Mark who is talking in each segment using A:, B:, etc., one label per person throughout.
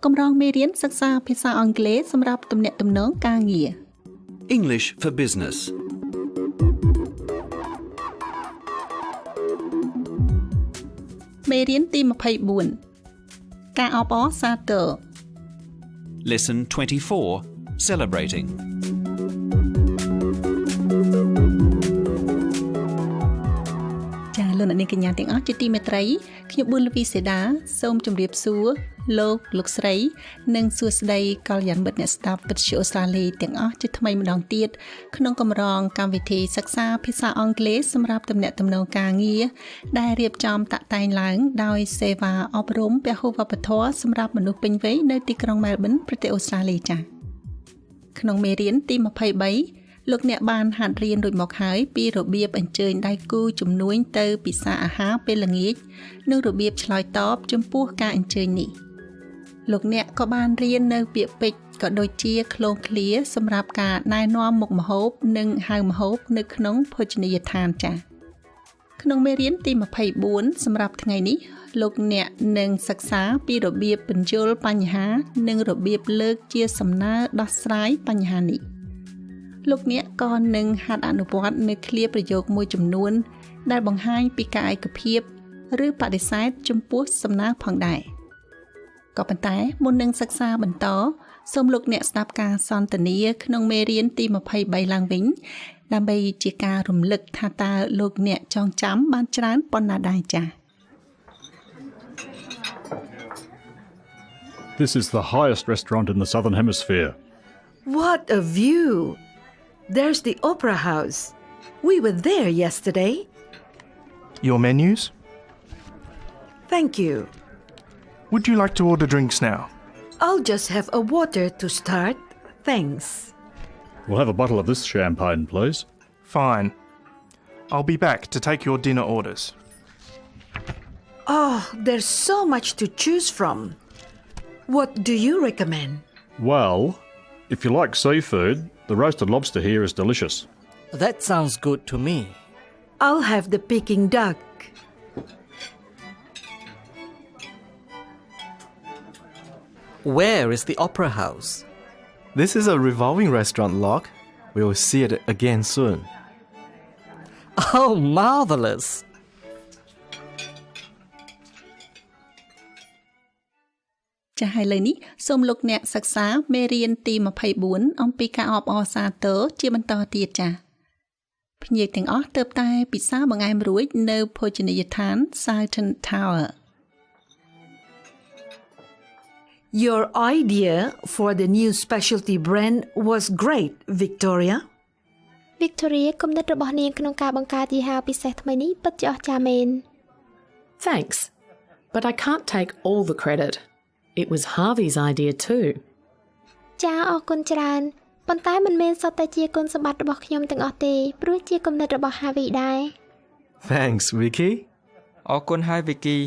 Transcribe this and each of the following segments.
A: កម្រងមេរៀនសិក្សាភាសាអង់គ្លេសសម្រាប់ទំនាក់ទំនងការងារ
B: English for Business
A: មេរៀនទី24ការអបអរសាទរ
B: Lesson 24 Celebrating
A: លោកអ្នកនាងកញ្ញាទាំងអស់ជាទីមេត្រីខ្ញុំប៊ុនលវីសេដាសូមជម្រាបសួរលោកស្រីនិងសួស្តីកល្យាណមិត្តអ្នកស្ដាប់វិទ្យុអូស្ត្រាលីទាំងអស់ជាថ្មីម្ដងទៀតក្នុងកម្រងកម្មវិធីសិក្សាភាសាអង់គ្លេសសម្រាប់ទំនាក់ទំនងការងារដែលរៀបចំតាក់តែងឡើងដោយសេវាអប់រំពហុវប្បធម៌សម្រាប់មនុស្សពេញវ័យនៅទីក្រុងមែលប៊នប្រទេសអូស្ត្រាលីចា៎ក្នុងមេរៀនទី23លោកអ្នកបានហាត់រៀនរួចមកហើយពីរបៀបអញ្ជើញដៃគូជំនួញទៅពិសាអាហារពេលល្ងាចនិងរបៀបឆ្លើយតបចំពោះការអញ្ជើញនេះលោកអ្នកក៏បានរៀននៅពាក្យពេចន៍ក៏ដូចជាឃ្លោងឃ្លាសម្រាប់ការណែនាំមុខម្ហូបនិងហៅម្ហូបនៅក្នុងភោជនីយដ្ឋានចា៎ក្នុងមេរៀនទី24សម្រាប់ថ្ងៃនេះលោកអ្នកនឹងសិក្សាពីរបៀបបញ្យល់បញ្ហានិងរបៀបលើកជាសំណើដោះស្រាយបញ្ហានេះលោកអ្នកក៏នឹងហាត់អនុវត្តនៅឃ្លាប្រយោគមួយចំនួនដែលបង្ហាញពីការឯកភាពឬបដិសេធចំពោះសំណើផងដែរក៏ប៉ុន្តែមុននឹងសិក្សាបន្តសូមលោកអ្នកស្ដាប់ការសន្ទនាក្នុងមេរៀនទី23ឡើងវិញដើម្បីជាការរំលឹកថាតើលោកអ្នកចងចាំបានច្រើនប៉ុណ្ណាដែរចា៎
C: This is the highest restaurant in the Southern Hemisphere.
D: What a view! There's the Opera House. We were there yesterday.
E: Your menus?
D: Thank you.
E: Would you like to order drinks now?
D: I'll just have a water to start. Thanks.
C: We'll have a bottle of this champagne, please.
E: Fine. I'll be back to take your dinner orders.
D: Oh, there's so much to choose from. What do you recommend?
C: Well, if you like seafood, the roasted lobster here is delicious.
F: That sounds good to me.
D: I'll have the Peking duck.
F: Where is the Opera House?
E: This is a revolving restaurant, Locke. We'll see it again soon.
F: Oh, marvelous!
A: ចា៎ហើយឥឡូវនេះសូមលោកអ្នកសិក្សាមេរៀនទី24អំពីការអបអរសាទរជាបន្តទៀតចា៎ភ្ញៀវទាំងអស់ទើបតែពិសាបង្អែមរួចនៅភោជនីយដ្ឋាន Sultan Tower.
D: Your idea for the new specialty brand was great, Victoria.
G: Victoria គំនិតរបស់នាងក្នុងការបង្កើតយីហោពិសេសថ្មីនេះពិតជាអស្ចារ្យមែន
H: Thanks, but I can't take all the credit. It was Harvey's idea too.
G: ចាអរគុណច្រើនប៉ុន្តែមិនមែនសុទ្ធតែជាគុណសម្បត្តិរបស់ខ្ញុំទាំងអស់ទេព្រោះជាគំនិតរបស់ Harvey ដែរ
E: Thanks, Vicky.
I: អរគុណហើយ Vicky.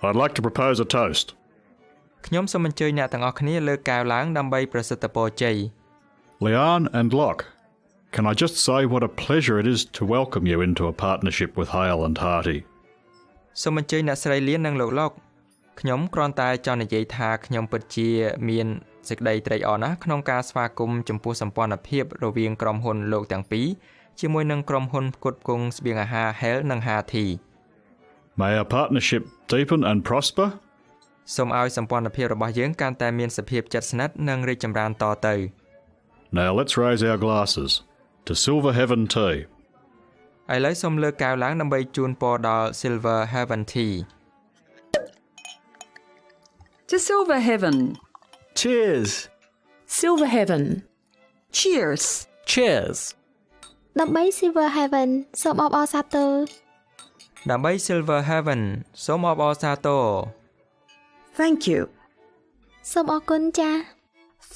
C: I'd like to propose a toast.
I: ខ្ញុំសូមអញ្ជើញអ្នកទាំងអស់គ្នាលើកកែវឡើងដើម្បីប្រសិទ្ធពរជ័យ
C: Leanne and Locke, can I just say what a pleasure it is to welcome you into a partnership with Hale and Harty.
I: សូមអញ្ជើញអ្នកស្រីលៀននិងលោកឡុកខ្ញុំគ្រាន់តែចង់និយាយថាខ្ញុំពិតជាមានសេចក្តីត្រេកអរណាស់ក្នុងការស្វាគមន៍ចំពោះសម្ព័ន្ធភាពរវាងក្រុមហ៊ុនលោកទាំងពីរជាមួយនឹងក្រុមហ៊ុនផ្គត់ផ្គង់ស្បៀងអាហារ Hale និង Harty.
C: May our partnership deepen and prosper.
I: សូមឲ្យសម្ព័ន្ធភាពរបស់យើងកាន់តែមានសភាពជិតស្និទ្ធនិងរីកចម្រើនតទៅ
C: Now let's raise our glasses to Silver Heaven Tea.
I: ឥឡូវសូមលើកកែវឡើងដើម្បីជូនពរដល់ Silver Heaven Tea.
J: To Silver Heaven.
E: Cheers.
H: Silver Heaven.
D: Cheers.
F: Cheers.
G: ដើម្បី Silver Heaven សូមអបអរសាទរ
I: ដើម្បី Silver Heaven សូមអបអរសាទរ
D: Thank you.
G: សូមអរគុណចា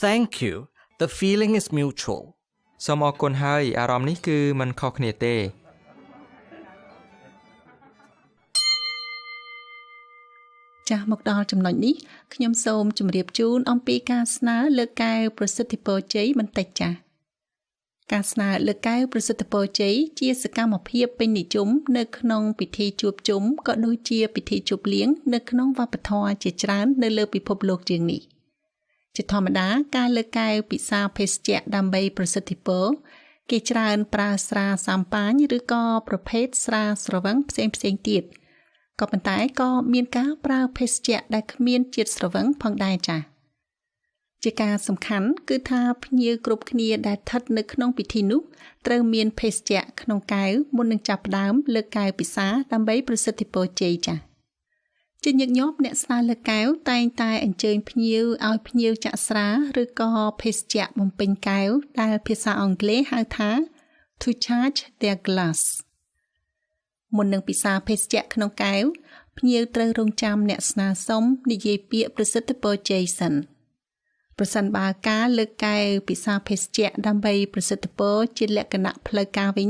F: Thank you. The feeling is mutual.
I: សូមអរគុណហើយអារម្មណ៍នេះគឺមិនខុសគ្នាទេ
A: ចាស់មកដល់ចំណុចនេះខ្ញុំសូមជម្រាបជូនអំពីការស្នើលើកកែវប្រសិទ្ធិពរជ័យបន្តិចចាស់ ការស្នើលើកកែវប្រសិទ្ធពរជ័យជាសកម្មភាពពេញនិយមនៅក្នុងពិធីជួបជុំក៏ដូចជាពិធីជប់លៀងនៅក្នុងវប្បធម៌ជាច្រើននៅលើពិភពលោកជាងនេះជាធម្មតាការលើកកែវពិសាភេសជ្ជៈដើម្បីប្រសិទ្ធពរគេច្រើនប្រើស្រាសម្ប៉ាញឬក៏ប្រភេទស្រាស្រវឹងផ្សេងទៀតក៏ប៉ុន្តែក៏មានការប្រើភេសជ្ជៈដែលគ្មានជាតិស្រវឹងផងដែរចា៎ជាការសំខាន់គឺថាភ្ញៀវគ្រប់គ្នាដែលស្ថិតនៅក្នុងពិធីនោះត្រូវមានភេសជ្ជៈក្នុងកែវមុននឹងចាប់ផ្ដើមលើកកែវពិសាដើម្បីប្រសិទ្ធពរជ័យចា៎ជាញឹកញាប់អ្នកស្នើលើកកែវតែងតែអញ្ជើញភ្ញៀវឲ្យភ្ញៀវចាក់ស្រាឬក៏ភេសជ្ជៈបំពេញកែវដែលភាសាអង់គ្លេសហៅថា to charge their glass មុននឹងពិសាភេសជ្ជៈក្នុងកែវភ្ញៀវត្រូវរងចាំអ្នកស្នើសុំនិយាយពាក្យប្រសិទ្ធពរជ័យសិនប្រសិនបើការលើកកែវពិសាភេសជ្ជៈដើម្បីប្រសិទ្ធពរជាលក្ខណៈផ្លូវការវិញ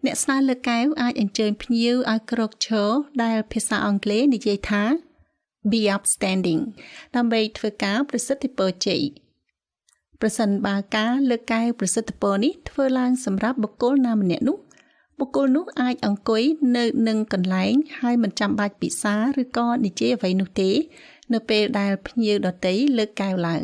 A: អ្នកស្នើលើកកែវអាចអញ្ជើញភ្ញៀវឲ្យក្រោកឈរដែលភាសាអង់គ្លេសនិយាយថា be upstanding ដើម្បីធ្វើការប្រសិទ្ធពរជ័យប្រសិនបើការលើកកែវប្រសិទ្ធពរនេះធ្វើឡើងសម្រាប់បុគ្គលណាម្នាក់នោះបុគ្គលនោះអាចអង្គុយនៅនឹងកន្លែងហើយមិនចាំបាច់ពិសាឬក៏និយាយអ្វីនោះទេនៅពេលដែលភ្ញៀវដទៃលើកកែវឡើង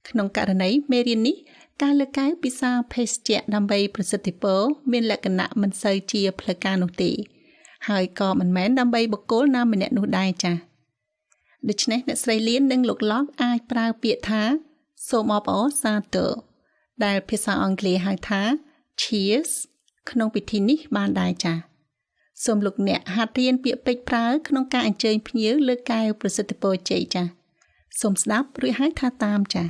A: ក្នុងករណីមេរៀននេះការលើកកែវពិសាភេសជ្ជៈដើម្បីប្រសិទ្ធពរមានលក្ខណៈមិនសូវជាផ្លូវការនោះទេហើយក៏មិនមែនដើម្បីបុគ្គលណាម្នាក់នោះដែរចា៎ដូច្នេះអ្នកស្រីលៀននិងលោកឡកអាចប្រើពាក្យថាសូមអបអរសាទរដែលភាសាអង់គ្លេសហៅថា cheers ក្នុងពិធីនេះបានដែរចា៎សូមលោកអ្នកហាត់រៀនពាក្យពេចន៍ប្រើក្នុងការអញ្ជើញភ្ញៀវលើកកែវប្រសិទ្ធពរជ័យចា៎សូមស្ដាប់រួចហើយថាតាមចា៎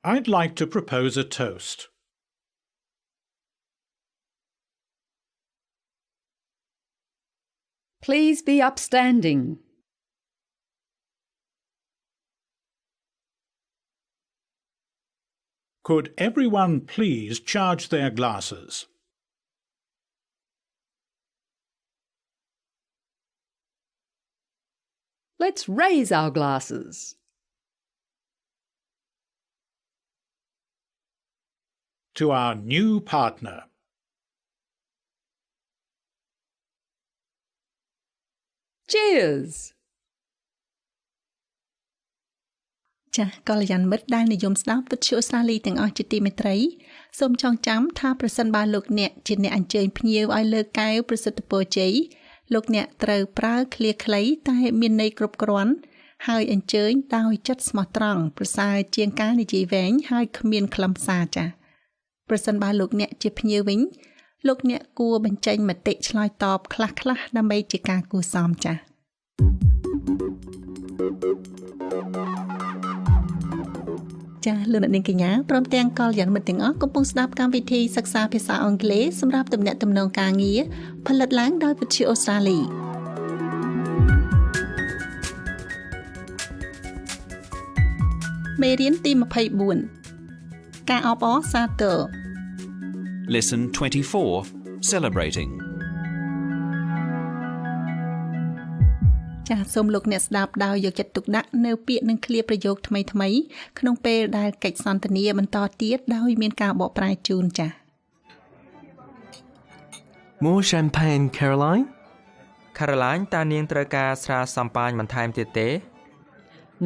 C: I'd like to propose a toast.
J: Please be upstanding.
C: Could everyone please charge their glasses?
J: Let's raise our glasses.
C: To our new partner.
J: Cheers!
A: ចា៎កល្យានមិត្តដែលនិយមស្ដាប់វិទ្យុសាលីទាំងអស់ជាទីមេត្រីសូមចងចាំថាប្រសិនបើលោកអ្នកជាអ្នកអញ្ជើញភ្ញៀវឲ្យលើកកែវប្រសិទ្ធពរជ័យលោកអ្នកត្រូវប្រើឃ្លាខ្លីតែមានន័យគ្រប់គ្រាន់ហើយអញ្ជើញដោយចិត្តស្មោះត្រង់ប្រសើរជាងការនិយាយវែងហើយគ្មានខ្លឹមសារចា៎ប្រសិនបើលោកអ្នកជាភ្ញៀវវិញលោកអ្នកគួរបញ្ចេញមតិឆ្លើយតបខ្លះៗដើម្បីជាការគួរសមចា៎ចា៎លោកអ្នកនាងកញ្ញាព្រមទាំងកល្យានមិត្តទាំងអស់កំពុងស្ដាប់កម្មវិធីសិក្សាភាសាអង់គ្លេសសម្រាប់ទំនាក់ទំនងការងារផលិតឡើងដោយវិទ្យុអូស្ត្រាលីមេរៀនទី24ការអបអរសាទរ
B: Lesson 24 Celebrating
A: ចាសសូមលោកអ្នកស្ដាប់ដោយយកចិត្តទុកដាក់នៅពាក្យនិងឃ្លាប្រយោគថ្មីៗក្នុងពេលដែលកិច្ចសន្ទនាបន្តទៀតដោយមានការបកប្រែជូនចាស
E: More champagne, Caroline?
I: Caroline តើនាងត្រូវការស្រាសម្ប៉ាញបន្ថែមទៀតទេ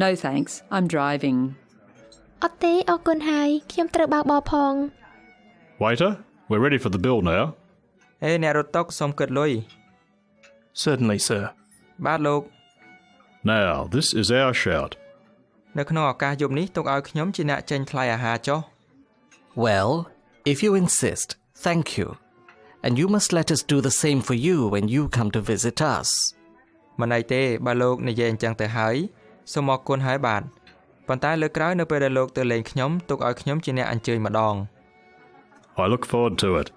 J: No thanks, I'm driving.
G: អត់ទេអរគុណហើយខ្ញុំត្រូវបើកបរផង
C: Waiter, we're ready for the bill now.
I: ហេអ្នករត់តុសូមគិតលុយ
E: Certainly, sir.
I: បាទលោក
C: Now, this is our shout.
I: នៅក្នុងឱកាសយប់នេះទុកឲ្យខ្ញុំជាអ្នកចេញថ្លៃអាហារចុះ
F: Well, if you insist, thank you. And you must let us do the same for you when you come to visit us.
I: មិនអីទេបើលោកនិយាយអញ្ចឹងទៅហើយសូមអរគុណហើយបាទប៉ុន្តែលើកក្រោយនៅពេលដែលលោកទៅលេងខ្ញុំទុកឲ្យខ្ញុំជាអ្នកអញ្ជើញម្ដង
C: I look forward to it.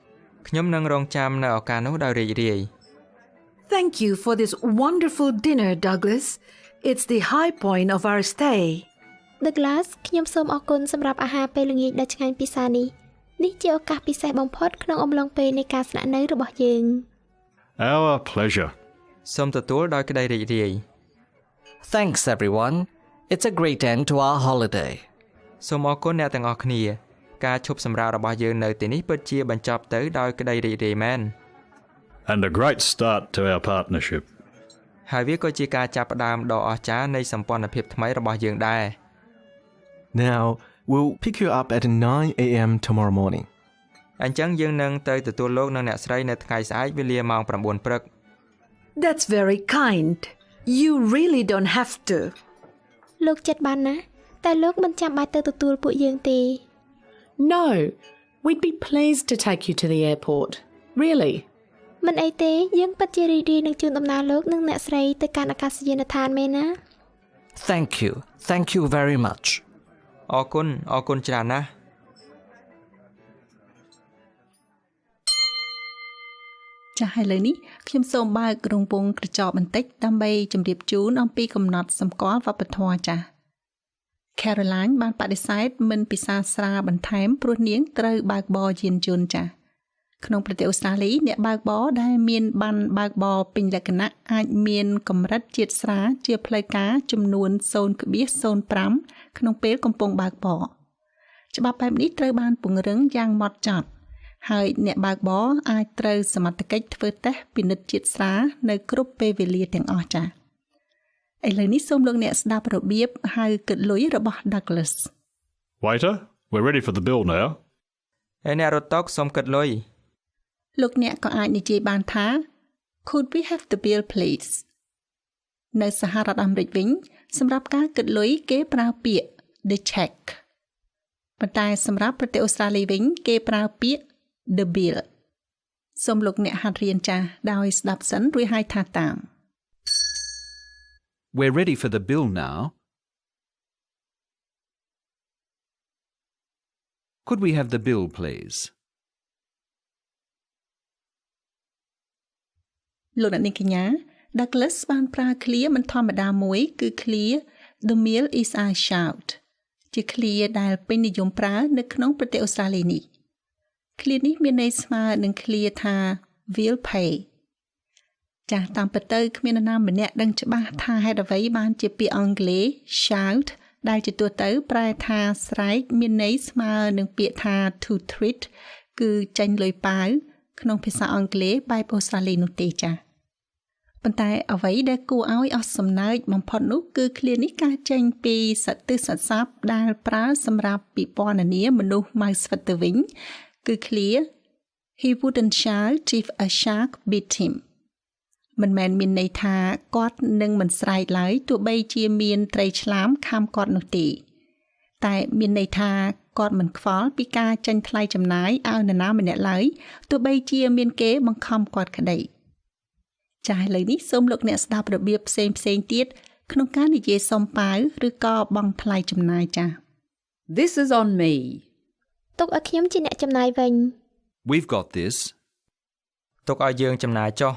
I: ខ្ញុំនឹងរងចាំនៅឱកាសនោះដោយរីករាយ
D: Thank you for this wonderful dinner, Douglas. It's the high point of our stay.
G: Douglas ខ្ញុំសូមអរគុណសម្រាប់អាហារពេលល្ងាចដ៏ឆ្ងាញ់ពិសានេះនេះជាឱកាសពិសេសបំផុតក្នុងអំឡុងពេលនៃការស្នាក់នៅរបស់យើង
C: Our pleasure.
I: សូមទទួលដោយក្តីរីករាយ
F: Thanks, everyone. It's a great end to our holiday.
I: សូមអរគុណអ្នកទាំងអស់គ្នា ការឈប់សម្រាករបស់យើងនៅទីនេះពិតជាបញ្ចប់ទៅដោយក្តីរីករាយមែន
C: And a great start to our partnership.
I: ហើយវាក៏ជាការចាប់ផ្ដើមដ៏អស្ចារ្យនៃសម្ព័ន្ធភាពថ្មីរបស់យើងដែរ
E: Now, we'll pick you up at 9 a.m. tomorrow morning.
I: អញ្ចឹងយើងនឹងទៅទទួលលោកនិងអ្នកស្រីនៅថ្ងៃស្អែកវេលាម៉ោង 9 ព្រឹក
D: That's very kind. You really don't have to.
G: លោកចិត្តបានណាតែលោកមិនចាំបាច់ទៅទទួលពួកយើងទេ
H: No, we'd be pleased to take you to the airport. Really.
G: មិនអីទេយើងពិតជារីករាយនឹងជូនដំណើរលោកនិងអ្នកស្រីទៅកាន់អាកាសយានដ្ឋានមែនណា
F: Thank you very much.
I: អរគុណច្រើនណាស់
A: ចាស់ហើយលើនេះខ្ញុំសូមបើករង្វង់ក្រចកបន្តិចដើម្បីជម្រាបជូនអំពីកំណត់សម្គាល់វប្បធម៌ចាស់ Caroline បានបដិសេធមិនពិសាស្រាបន្ថែមព្រោះនាងត្រូវបើកបរយានយន្តចាស់ក្នុងប្រទេសអូស្ត្រាលីអ្នកបើកបរដែលមានប័ណ្ណបើកបរពេញលក្ខណៈអាចមានកម្រិតជាតិស្រាជាផ្លូវការចំនួន 0.05 ក្នុងពេលកំពុងបើកបរច្បាប់បែបនេះត្រូវបានពង្រឹងយ៉ាងហ្មត់ចត់ហើយអ្នកបើកបរអាចត្រូវសមត្ថកិច្ចធ្វើតេស្តពិនិត្យជាតិស្រានៅគ្រប់ពេលវេលាទាំងអស់ចា៎ឥឡូវនេះសូមលោកអ្នកស្ដាប់របៀបហៅគិតលុយរបស់ Douglas
C: Waiter, we're ready for the bill now.
I: អ្នករត់តុសូមគិតលុយ
A: លោកអ្នកក៏អាចនិយាយបានថា Could we have the bill please នៅសហរដ្ឋអាមេរិកវិញសម្រាប់ការគិតលុយគេប្រើពាក្យ the check ប៉ុន្តែសម្រាប់ប្រទេសអូស្ត្រាលីវិញគេប្រើពាក្យ the bill សូមលោកអ្នកហាត់រៀនចាស់ដោយស្ដាប់សិនរួចហើយថាតាម
B: We're ready for the bill now. Could we have the bill, please?
A: លោកអ្នកនាងកញ្ញា Douglas បានប្រើឃ្លាមិនធម្មតាមួយគឺឃ្លា The meal is our shout ជាឃ្លាដែលពេញនិយមប្រើនៅក្នុងប្រទេសអូស្ត្រាលីនេះឃ្លានេះមានន័យស្មើនឹងឃ្លាថា will pay ចាស់តាមពិតទៅគ្មាននរណាម្នាក់ដឹងច្បាស់ថាហេតុអ្វីបានជាពាក្យអង់គ្លេស shout ដែលជាទូទៅប្រែថាស្រែកមានន័យស្មើនឹងពាក្យថា to treat គឺចាញ់លុយប៉ាវក្នុងភាសាអង់គ្លេសបែបអូស្ត្រាលីនោះទេចា៎ប៉ុន្តែអ្វីដែលគួរឲ្យអស់សំណើចបំផុតនោះគឺឃ្លានេះកើតចេញពីសត្វទិសស័ព្ទដែលប្រើសម្រាប់ពិពណ៌នាមនុស្សម៉ៅស្វិតទៅវិញគឺឃ្លា He wouldn't shout if a shark bit him មិនមែនមានន័យថាគាត់នឹងមិនស្រែកឡើយទោះបីជាមានត្រីឆ្លាមខាំគាត់នោះទេតែមានន័យថាគាត់មិនខ្វល់ពីការចាញ់ថ្លៃចំណាយឲ្យនរណាម្នាក់ឡើយទោះបីជាមានគេបង្ខំគាត់ក្តីចា៎ឥឡូវនេះសូមលោកអ្នកស្ដាប់របៀបផ្សេងទៀតក្នុងការនិយាយសុំប៉ាវឬក៏បង់ថ្លៃចំណាយចា៎
J: This is on me.
G: ទុកឲ្យខ្ញុំជាអ្នកចំណាយវិញ
B: We've got this.
I: ទុកឲ្យយើងចំណាយចុះ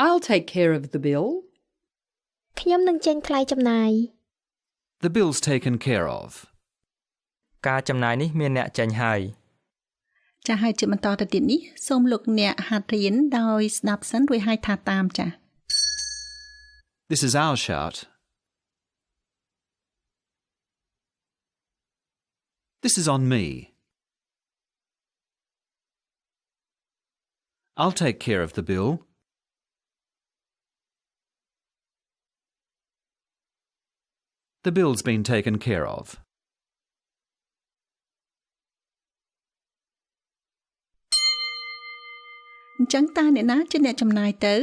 J: I'll take care of the bill.
G: ខ្ញុំនឹងចេញថ្លៃចំណាយ
B: The bill's taken care of.
I: ការចំណាយនេះមានអ្នកចេញហើយ
A: ចា៎ហើយជាបន្តទៅទៀតនេះសូមលោកអ្នកហាត់រៀនដោយស្ដាប់សិនរួចហើយថាតាមចា៎
B: This is our shout. This is on me. I'll take care of the bill. The bill's been taken care of.
A: អញ្ចឹងតើអ្នកណាជាអ្នកចំណាយទៅ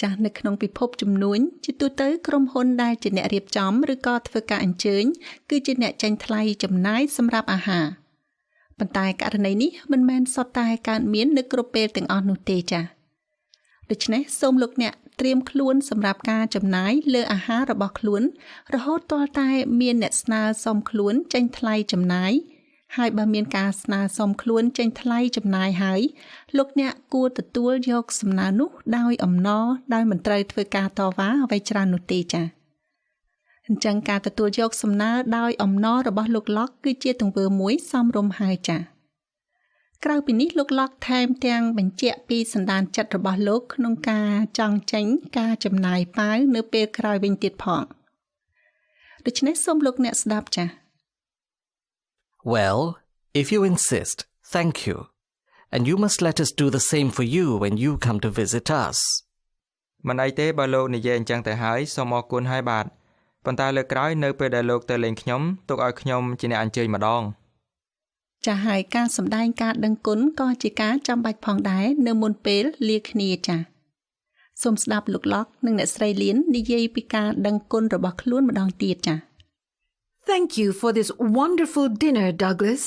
A: ចាស់នៅក្នុងពិភពជំនួញជាទូទៅក្រុមហ៊ុនដែលជាអ្នករៀបចំឬក៏ធ្វើការអញ្ជើញគឺជាអ្នកចេញថ្លៃចំណាយសម្រាប់អាហារប៉ុន្តែករណីនេះមិនមែនសុទ្ធតែកើតមាននៅគ្រប់ពេលទាំងអស់នោះទេចា៎ដូច្នេះសូមលោកអ្នកត្រៀមខ្លួនសម្រាប់ការចំណាយលើអាហាររបស់ខ្លួនរហូតទាល់តែមានអ្នកស្នើសុំខ្លួនចេញថ្លៃចំណាយហើយបើមានការស្នើសុំខ្លួនចេញថ្លៃចំណាយហើយលោកអ្នកគួរទទួលយកសំណើនោះដោយអំណរដោយមិនត្រូវធ្វើការតវ៉ាអ្វីច្រើននោះទេចា៎អញ្ចឹងការទទួលយកសំណើដោយអំណររបស់លោកឡុកគឺជាទង្វើមួយសមរម្យហើយចា៎ក្រៅពីនេះលោកឡុកថែមទាំងបញ្ជាក់ពីសន្តានចិត្តរបស់លោកក្នុងការចង់ចេញការចំណាយប៉ាវនៅពេលក្រោយវិញទៀតផងដូច្នេះសូមលោកអ្នកស្ដាប់ចា៎
F: Well, if you insist, thank you. And you must let us do the same for you when you come to visit us.
I: មិនអីទេបើលោកនិយាយអញ្ចឹងទៅហើយសូមអរគុណហើយបាទប៉ុន្តែលើកក្រោយនៅពេលដែលលោកទៅលេងខ្ញុំទុកឲ្យខ្ញុំជាអ្នកអញ្ជើញម្ដង
A: ចាហើយការសម្ដែងការដឹងគុណក៏ជាការចាំបាច់ផងដែរនៅមុនពេលលាគ្នាចាសូមស្ដាប់លោកឡុកនិងអ្នកស្រីលៀននិយាយពីការដឹងគុណរបស់ខ្លួនម្ដងទៀតចា
D: Thank you for this wonderful dinner, Douglas.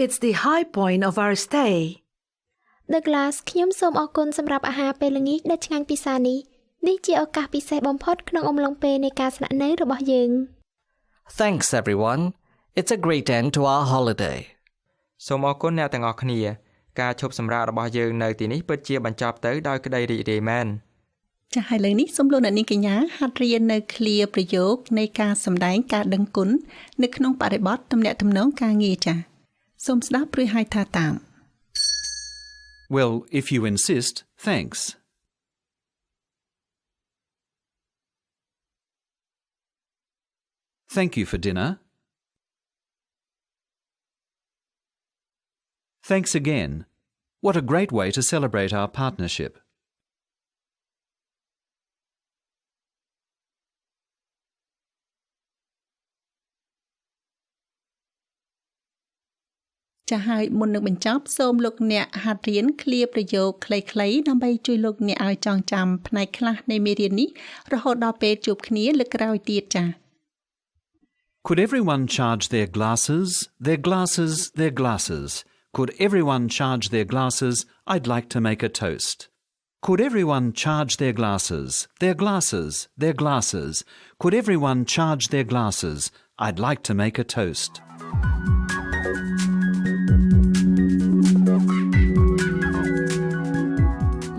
D: It's the high point of our stay.
G: Douglas ខ្ញុំសូមអរគុណសម្រាប់អាហារពេលល្ងាចដ៏ឆ្ងាញ់ពិសានេះនេះជាឱកាសពិសេសបំផុតក្នុងអំឡុងពេលនៃការស្នាក់នៅរបស់យើង
F: Thanks, everyone. It's a great end to our holiday.
I: សូមអរគុណអ្នកទាំងអស់គ្នាការឈប់សម្រាករបស់យើងនៅទីនេះពិតជាបញ្ចប់ទៅដោយក្តីរីករាយមែន
A: ចាហើយលើនេះសូមលោកអ្នកនាងកញ្ញាហាត់រៀននៅឃ្លាប្រយោគនៃការសម្ដែងការដឹងគុណនៅក្នុងបរិបទទំនាក់ទំនងការងារចាសូមស្ដាប់ព្រោះឲ្យថាតាម
B: Well, if you insist, thanks. Thank you for dinner. Thanks again. What a great way to celebrate our partnership.
A: ចាហើយមុននឹងបញ្ចប់សូមលោកអ្នកហាត់រៀនឃ្លាប្រយោគខ្លីៗដើម្បីជួយលោកអ្នកឲ្យចងចាំផ្នែកខ្លះនៃមេរៀននេះរហូតដល់ពេលជួបគ្នាលើកក្រោយទៀតចា
B: Could everyone charge their glasses? Their glasses, their glasses. Could everyone charge their glasses? I'd like to make a toast. Could everyone charge their glasses? Their glasses, their glasses. Could everyone charge their glasses? I'd like to make a toast.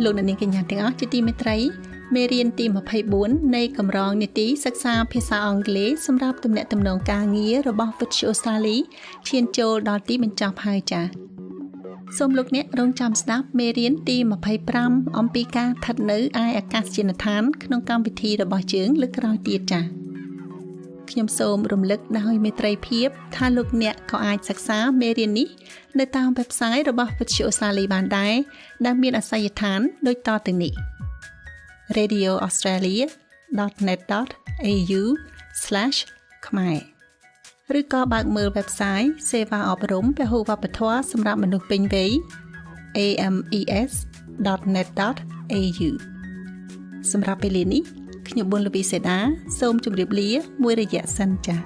B: លោកអ្នកនាងកញ្ញាទាំងអស់ជាទីមេត្រីមេរៀនទី24នៃកម្រងនីតិសិក្សាភាសាអង់គ្លេសសម្រាប់ទំនាក់ទំនងការងាររបស់វិទ្យុអូស្ត្រាលីឈានចូលដល់ទីបញ្ចប់ហើយចា៎សូមលោកអ្នករងចាំស្ដាប់មេរៀនទី25អំពីការស្ថិតនៅឯអាកាសយានដ្ឋានក្នុងកម្មវិធីរបស់យើងលើកក្រោយទៀតចា៎ខ្ញុំសូមរំលឹកដោយមេត្រីភាពថាលោកអ្នកក៏អាចសិក្សាមេរៀននេះនៅតាម website របស់ Vietnam Australia បានដែរដែលមានអាសយដ្ឋានដូចតទៅនេះ radioaustralia.net.au/khmer ឬក៏បើកមើល website សេវាអប់រំពហុវប្បធម៌សម្រាប់មនុស្សពេញវ័យ ames.net.au សម្រាប់ពេលនេះខ្ញុំប៊ុនលវីសេដាសូមជម្រាបលាមួយរយៈសិនចា៎